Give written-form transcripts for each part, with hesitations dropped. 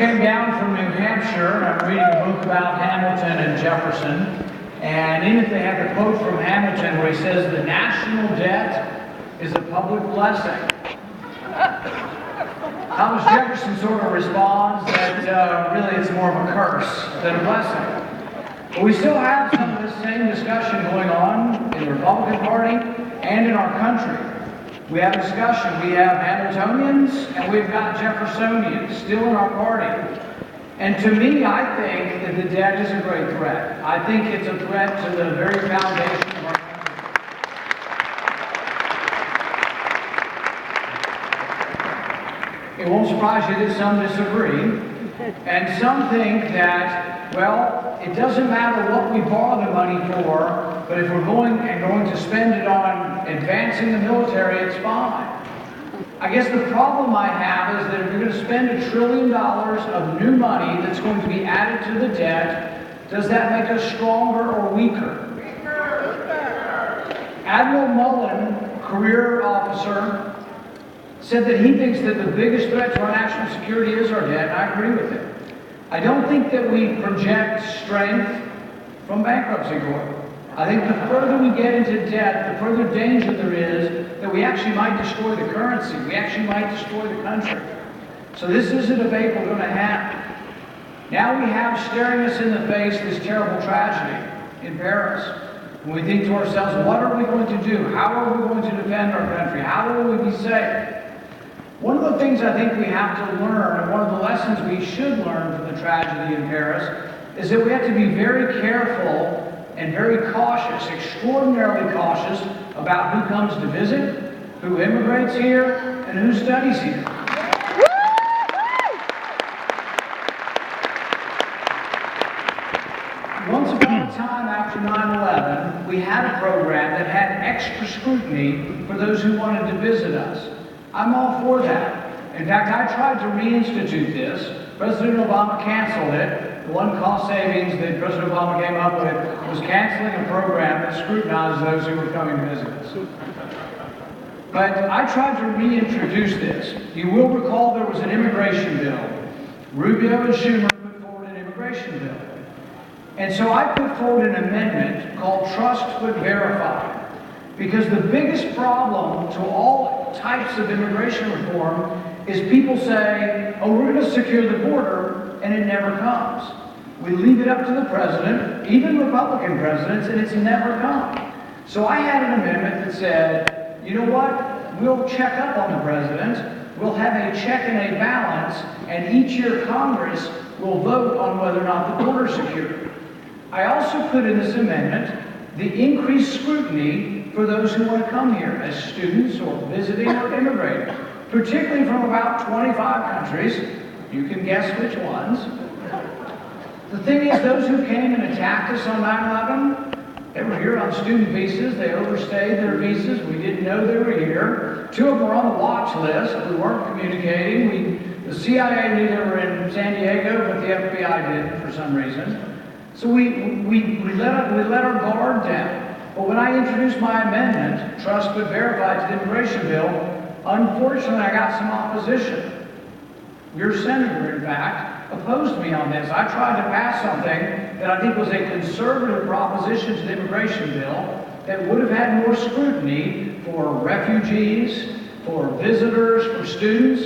came down from New Hampshire, and I'm reading a book about Hamilton and Jefferson. And in it they have the quote from Hamilton where he says, "The national debt is a public blessing." Thomas Jefferson sort of responds that really it's more of a curse than a blessing. But we still have some of this same discussion going on in the Republican Party and in our country. We have discussion. We have Hamiltonians and we've got Jeffersonians still in our party. And to me, I think that the debt is a great threat. I think it's a threat to the very foundation of our country. It won't surprise you that some disagree. And some think that, well, it doesn't matter what we borrow the money for, but if we're going to spend it on advancing the military, it's fine. I guess the problem I have is that if you're going to spend $1 trillion of new money that's going to be added to the debt, does that make us stronger or weaker? Admiral Mullen, career officer, said that he thinks that the biggest threat to our national security is our debt, and I agree with him. I don't think that we project strength from bankruptcy court. I think the further we get into debt, the further danger there is that we actually might destroy the currency. We actually might destroy the country. So this is a debate we're going to have. Now we have staring us in the face this terrible tragedy in Paris. And we think to ourselves, what are we going to do? How are we going to defend our country? How will we be safe? One of the things I think we have to learn, and one of the lessons we should learn from the tragedy in Paris, is that we have to be very careful and very cautious, extraordinarily cautious about who comes to visit, who immigrates here, and who studies here. Once upon a time after 9/11, we had a program that had extra scrutiny for those who wanted to visit us. I'm all for that. In fact, I tried to reinstitute this. President Obama canceled it. The one cost savings that President Obama came up with was canceling a program that scrutinized those who were coming to visit us. But I tried to reintroduce this. You will recall there was an immigration bill. Rubio and Schumer put forward an immigration bill. And so I put forward an amendment called Trust but Verify. Because the biggest problem to all types of immigration reform is people say, oh, we're going to secure the border, and it never comes. We leave it up to the president, even Republican presidents, and it's never come. So I had an amendment that said, you know what? We'll check up on the president, we'll have a check and a balance, and each year Congress will vote on whether or not the border is secure. I also put in this amendment the increased scrutiny for those who want to come here as students or visiting or immigrating, particularly from about 25 countries. You can guess which ones. The thing is, those who came and attacked us on 9/11, they were here on student visas. They overstayed their visas. We didn't know they were here. 2 of them were on the watch list. We weren't communicating. The CIA knew they were in San Diego, but the FBI didn't for some reason. So we let our guard down. But when I introduced my amendment, Trust but Verify, to the immigration bill, unfortunately I got some opposition. Your senator, in fact, opposed me on this. I tried to pass something that I think was a conservative proposition to the immigration bill that would have had more scrutiny for refugees, for visitors, for students.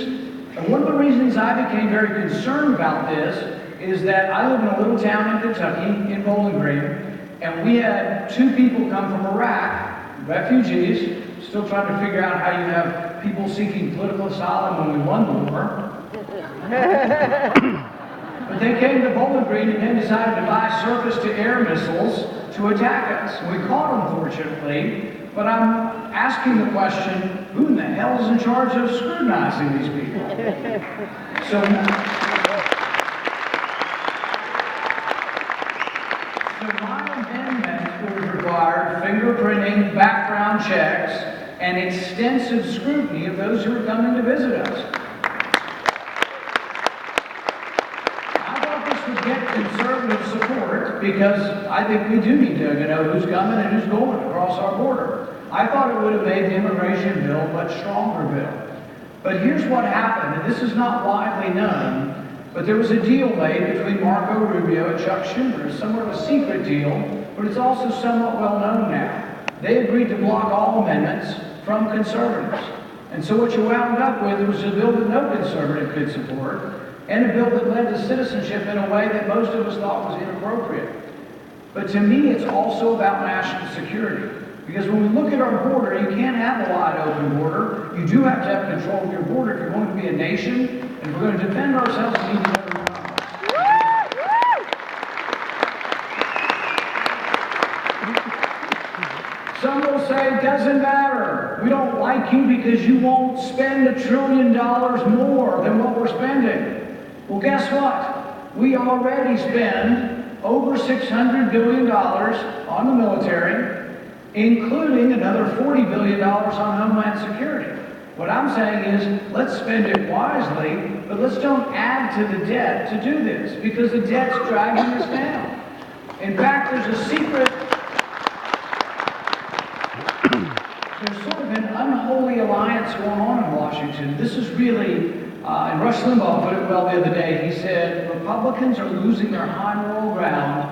And one of the reasons I became very concerned about this is that I live in a little town in Kentucky, in Bowling Green, and we had 2 people come from Iraq, refugees, still trying to figure out how you have people seeking political asylum when we won the war. But they came to Bowling Green and then decided to buy surface-to-air missiles to attack us. We caught them, fortunately, but I'm asking the question, who in the hell is in charge of scrutinizing these people? So my amendment would require fingerprinting, background checks, and extensive scrutiny of those who are coming to visit us. I thought this would get conservative support because I think we do need to know who's coming and who's going across our border. I thought it would have made the immigration bill a much stronger bill. But here's what happened, and this is not widely known. But there was a deal made between Marco Rubio and Chuck Schumer. It's somewhat of a secret deal, but it's also somewhat well known now. They agreed to block all amendments from conservatives. And so what you wound up with was a bill that no conservative could support, and a bill that led to citizenship in a way that most of us thought was inappropriate. But to me, it's also about national security. Because when we look at our border, you can't have a wide open border. You do have to have control of your border if you're going to be a nation. And if we're going to defend ourselves, we need to know where we're Some will say it doesn't matter. We don't like you because you won't spend $1 trillion more than what we're spending. Well, guess what? We already spend over $600 billion on the military, including another $40 billion on Homeland Security. What I'm saying is, let's spend it wisely, but let's don't add to the debt to do this, because the debt's dragging us down. In fact, there's a secret, there's sort of an unholy alliance going on in Washington. This is really, and Rush Limbaugh put it well the other day. He said, Republicans are losing their high moral ground.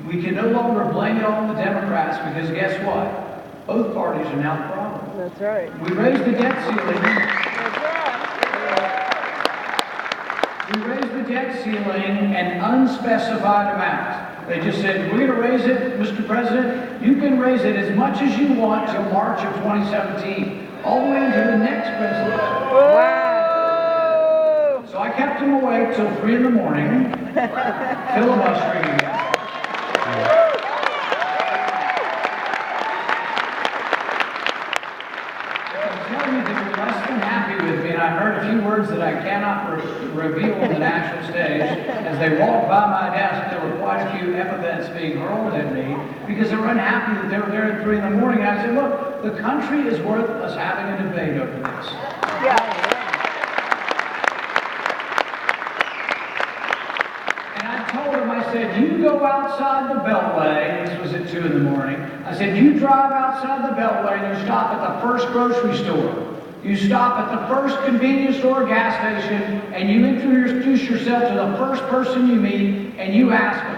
We can no longer blame it on the Democrats, because guess what? Both parties are now the problem. That's right. We raised the debt ceiling. That's right. We raised the debt ceiling an unspecified amount. They just said, we're going to raise it, Mr. President. You can raise it as much as you want till March of 2017, all the way into the next presidential. Wow. So I kept him awake till 3 in the morning, filibustering again. I heard a few words that I cannot reveal on the national stage. As they walked by my desk, there were quite a few epithets being hurled at me because they were unhappy that they were there at 3 in the morning. And I said, look, the country is worth us having a debate over this. Yeah. And I told him, I said, you go outside the Beltway. This was at 2 in the morning. I said, you drive outside the Beltway and you stop at the first grocery store. You stop at the first convenience store or gas station, and you introduce yourself to the first person you meet, and you ask them,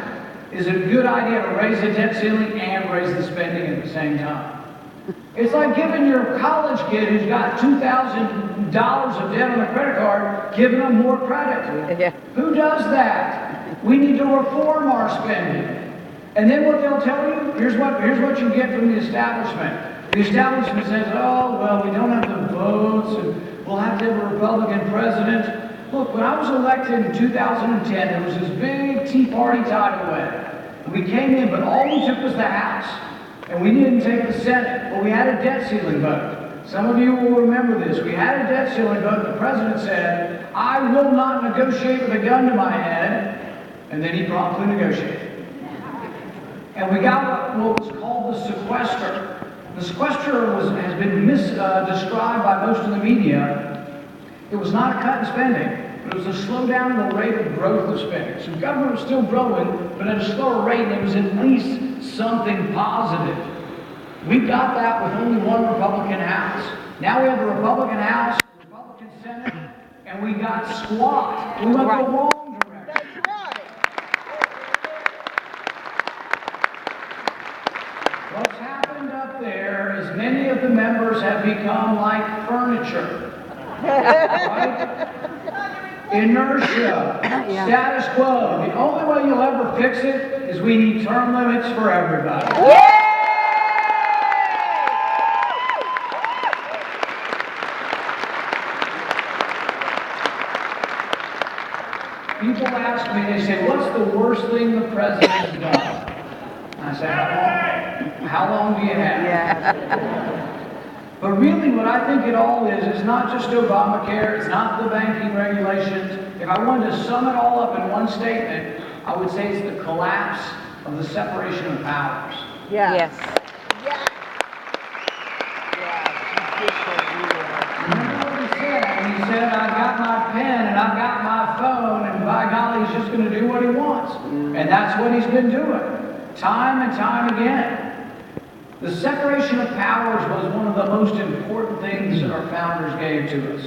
is it a good idea to raise the debt ceiling and raise the spending at the same time? It's like giving your college kid who's got $2,000 of debt on a credit card, giving them more credit. Yeah. Who does that? We need to reform our spending. And then what they'll tell you, here's what you get from the establishment. The establishment says, oh, well, we don't have the votes, and we'll have to have a Republican president. Look, when I was elected in 2010, there was this big Tea Party tidal wave. And we came in, but all we took was the House. And we didn't take the Senate. But we had a debt ceiling vote. Some of you will remember this. We had a debt ceiling vote. The president said, I will not negotiate with a gun to my head. And then he promptly negotiated. And we got what was called the sequester. The sequester has been described by most of the media. It was not a cut in spending, but it was a slowdown in the rate of growth of spending. So government was still growing, but at a slower rate, and it was at least something positive. We got that with only one Republican House. Now we have a Republican House, a Republican Senate, and we got squat. We went the wrong direction. That's right. What's happened up there is many of the members have become like furniture. Right? Inertia, status quo. The only way you'll ever fix it is we need term limits for everybody. People ask me, they say, what's the worst thing the president has done? I say, how long do you have? Yeah. But really what I think it all is not just Obamacare, it's not the banking regulations. If I wanted to sum it all up in one statement, I would say it's the collapse of the separation of powers. Yeah. Yes. Yeah. Remember what he said? He said, I've got my pen and I've got my phone, and by golly, he's just going to do what he wants. And that's what he's been doing, time and time again. The separation of powers was one of the most important things our founders gave to us.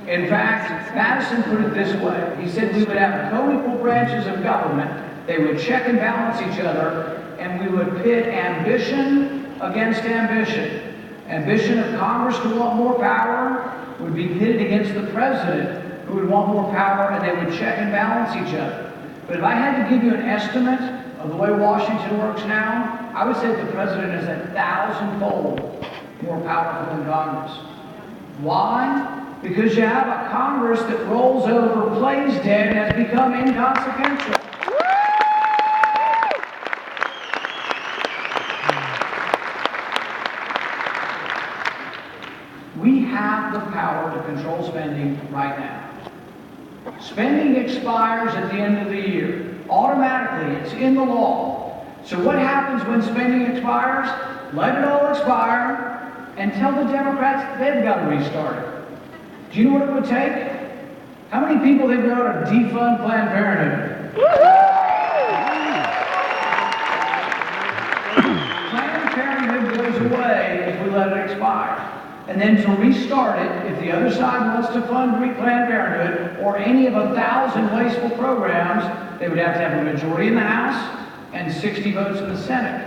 In fact, Madison put it this way. He said we would have co-equal branches of government, they would check and balance each other, and we would pit ambition against ambition. Ambition of Congress to want more power would be pitted against the president, who would want more power, and they would check and balance each other. But if I had to give you an estimate of the way Washington works now, I would say the president is 1,000-fold more powerful than Congress. Why? Because you have a Congress that rolls over, plays dead, and has become inconsequential. We have the power to control spending right now. Spending expires at the end of the year. Automatically, it's in the law. So what happens when spending expires? Let it all expire and tell the Democrats they've got to restart it. Do you know what it would take? How many people they've got to defund Planned Parenthood? Planned Parenthood goes away if we let it expire. And then to restart it, if the other side wants to fund Planned Parenthood or any of 1,000 wasteful programs, they would have to have a majority in the House and 60 votes in the Senate.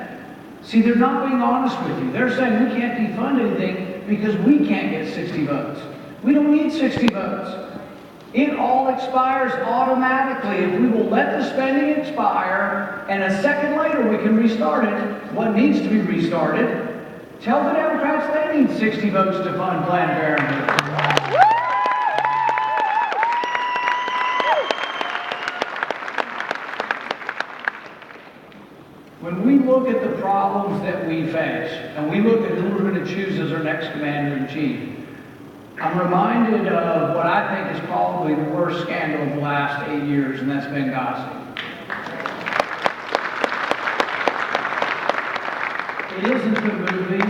See, they're not being honest with you. They're saying we can't defund anything because we can't get 60 votes. We don't need 60 votes. It all expires automatically. If we will let the spending expire and a second later we can restart it, what needs to be restarted, tell the Democrats they need 60 votes to fund Planned Parenthood. When we look at the problems that we face, and we look at who we're going to choose as our next commander-in-chief, I'm reminded of what I think is probably the worst scandal of the last 8 years, and that's Benghazi. It isn't the movie,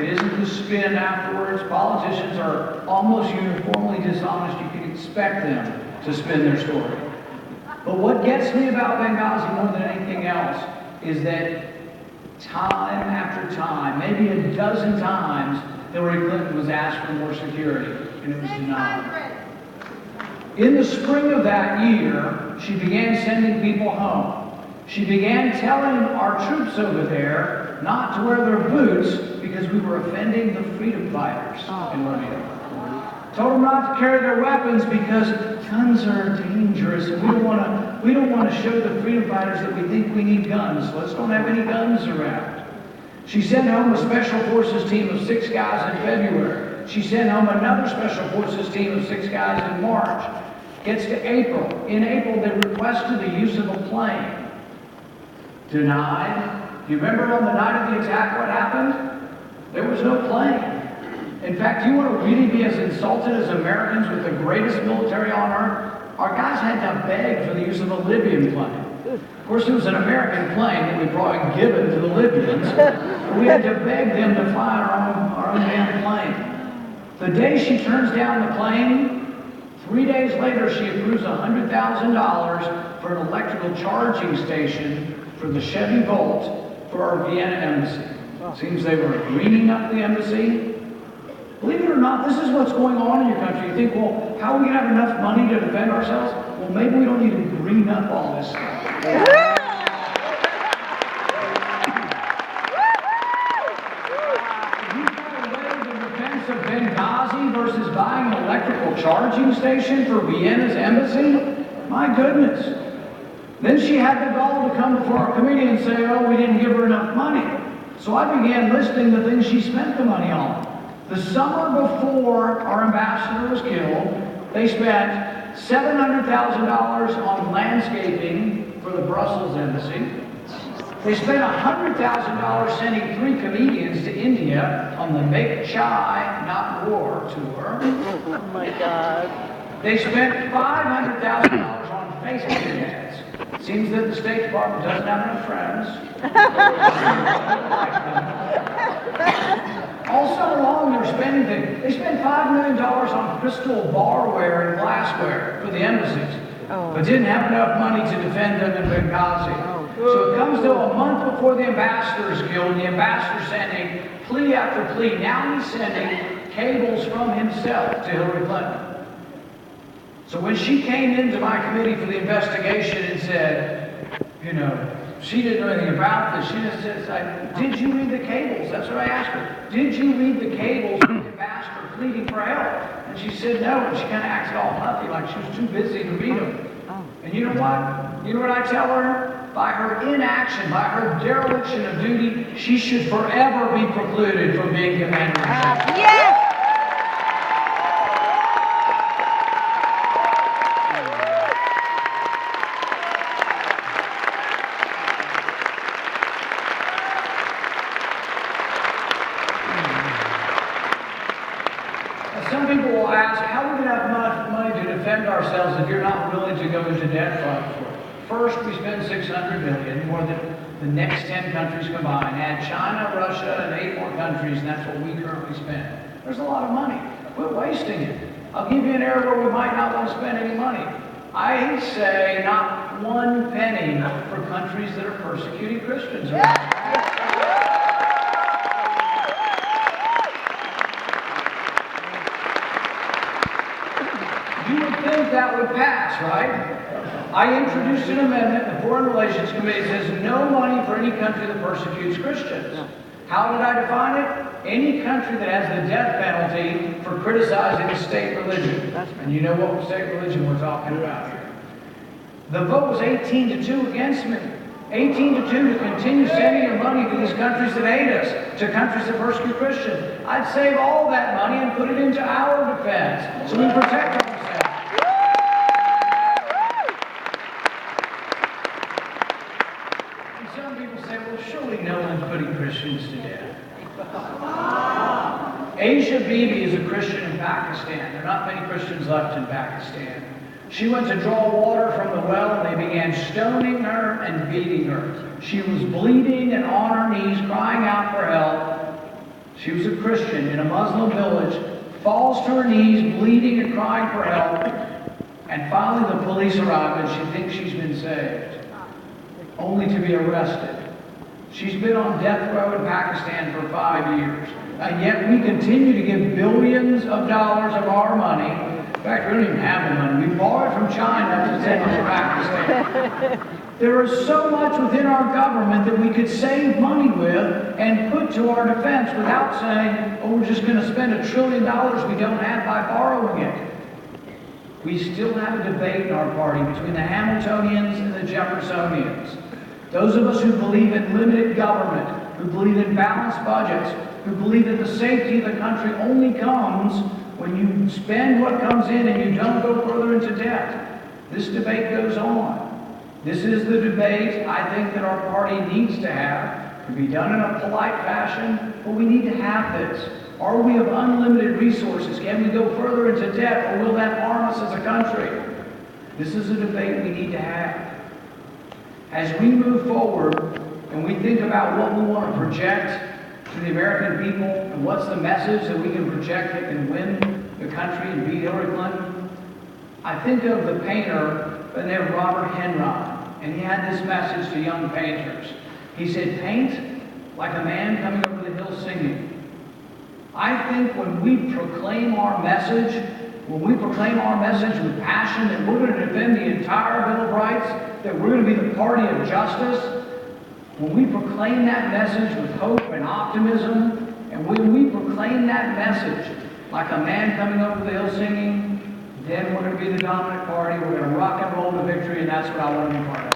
it isn't the spin afterwards. Politicians are almost uniformly dishonest. You can expect them to spin their story. But what gets me about Benghazi more than anything else is that time after time, maybe a dozen times, Hillary Clinton was asked for more security, and it was denied. In the spring of that year, she began sending people home. She began telling our troops over there not to wear their boots because we were offending the freedom fighters in Libya. Told them not to carry their weapons because guns are dangerous, and we don't want to show the freedom fighters that we think we need guns. So let's don't have any guns around. She sent home a special forces team of 6 guys in February. She sent home another special forces team of 6 guys in March. Gets to April. In April, they requested the use of a plane. Denied. Do you remember on the night of the attack what happened? There was no plane. In fact, you want to really be as insulted as Americans with the greatest military on earth? Our guys had to beg for the use of a Libyan plane. Of course, it was an American plane that we brought given to the Libyans. We had to beg them to fly our own damn plane. The day she turns down the plane, 3 days later she approves $100,000 for an electrical charging station for the Chevy Volt for our Vienna embassy. Seems they were greening up the embassy. Believe it or not, this is what's going on in your country. You think, well, how are we going to have enough money to defend ourselves? Well, maybe we don't need to green up all this stuff. Benghazi versus buying an electrical charging station for Vienna's embassy? My goodness. Then she had the gall to come before our committee and say, oh, we didn't give her enough money. So I began listing the things she spent the money on. The summer before our ambassador was killed, they spent $700,000 on landscaping for the Brussels embassy. They spent $100,000 sending 3 comedians to India on the Make Chai, Not War tour. Oh my God. They spent $500,000 on Facebook ads. Seems that the State Department doesn't have enough friends. All summer long, they're spending things. They spent $5 million on crystal barware and glassware for the embassies, but didn't have enough money to defend them in Benghazi. So it comes to a month before the ambassador is killed, and the ambassador sending plea after plea. Now he's sending cables from himself to Hillary Clinton. So when she came into my committee for the investigation and said, you know, she didn't know anything about this, she just said, did you read the cables? That's what I asked her. Did you read the cables of the ambassador pleading for help? And she said no, and she kind of acted all puffy, like she was too busy to read them. And you know what? You know what I tell her? By her inaction, by her dereliction of duty, she should forever be precluded from being commander-in-chief. Yes! Some people will ask, how are we going to have enough money to defend ourselves if you're not willing to go into debt fund for it? First, we spend $600 million, more than the next 10 countries combined. Add China, Russia, and 8 more countries, and that's what we currently spend. There's a lot of money. We're wasting it. I'll give you an area where we might not want to spend any money. I say not one penny for countries that are persecuting Christians. You would think that would pass, right? I introduced an amendment, the Foreign Relations Committee says no money for any country that persecutes Christians. How did I define it? Any country that has the death penalty for criticizing the state religion. And you know what state religion we're talking about here. The vote was 18-2 against me. 18-2 to continue sending your money to these countries that hate us, to countries that persecute Christians. I'd save all that money and put it into our defense so we protect ourselves. And some people say, well, surely no one's putting Christians to death. Asia Bibi is a Christian in Pakistan. There are not many Christians left in Pakistan. She went to draw water from the well, and they began stoning her and beating her. She was bleeding and on her knees, crying out for help. She was a Christian in a Muslim village, falls to her knees, bleeding and crying for help. And finally the police arrive, and she thinks she's been saved, only to be arrested. She's been on death row in Pakistan for 5 years. And yet we continue to give billions of dollars of our money. In fact, we don't even have the money. We borrow it from China to send it to Pakistan. There is so much within our government that we could save money with and put to our defense without saying, oh, we're just going to spend $1 trillion we don't have by borrowing it. We still have a debate in our party between the Hamiltonians and the Jeffersonians. Those of us who believe in limited government, who believe in balanced budgets, who believe that the safety of the country only comes when you spend what comes in and you don't go further into debt. This debate goes on. This is the debate I think that our party needs to have. It can be done in a polite fashion, but we need to have this. Are we of unlimited resources? Can we go further into debt, or will that harm us as a country? This is a debate we need to have. As we move forward and we think about what we want to project to the American people and what's the message that we can project that can win the country and beat Hillary Clinton, I think of the painter by the name of Robert Henron, and he had this message to young painters. He said, paint like a man coming over the hill singing. I think when we proclaim our message with passion that we're going to defend the entire Bill of Rights, that we're going to be the party of justice, when we proclaim that message with hope and optimism, and when we proclaim that message like a man coming over the hill singing, then we're going to be the dominant party. We're going to rock and roll to victory, and that's what I want to be part of.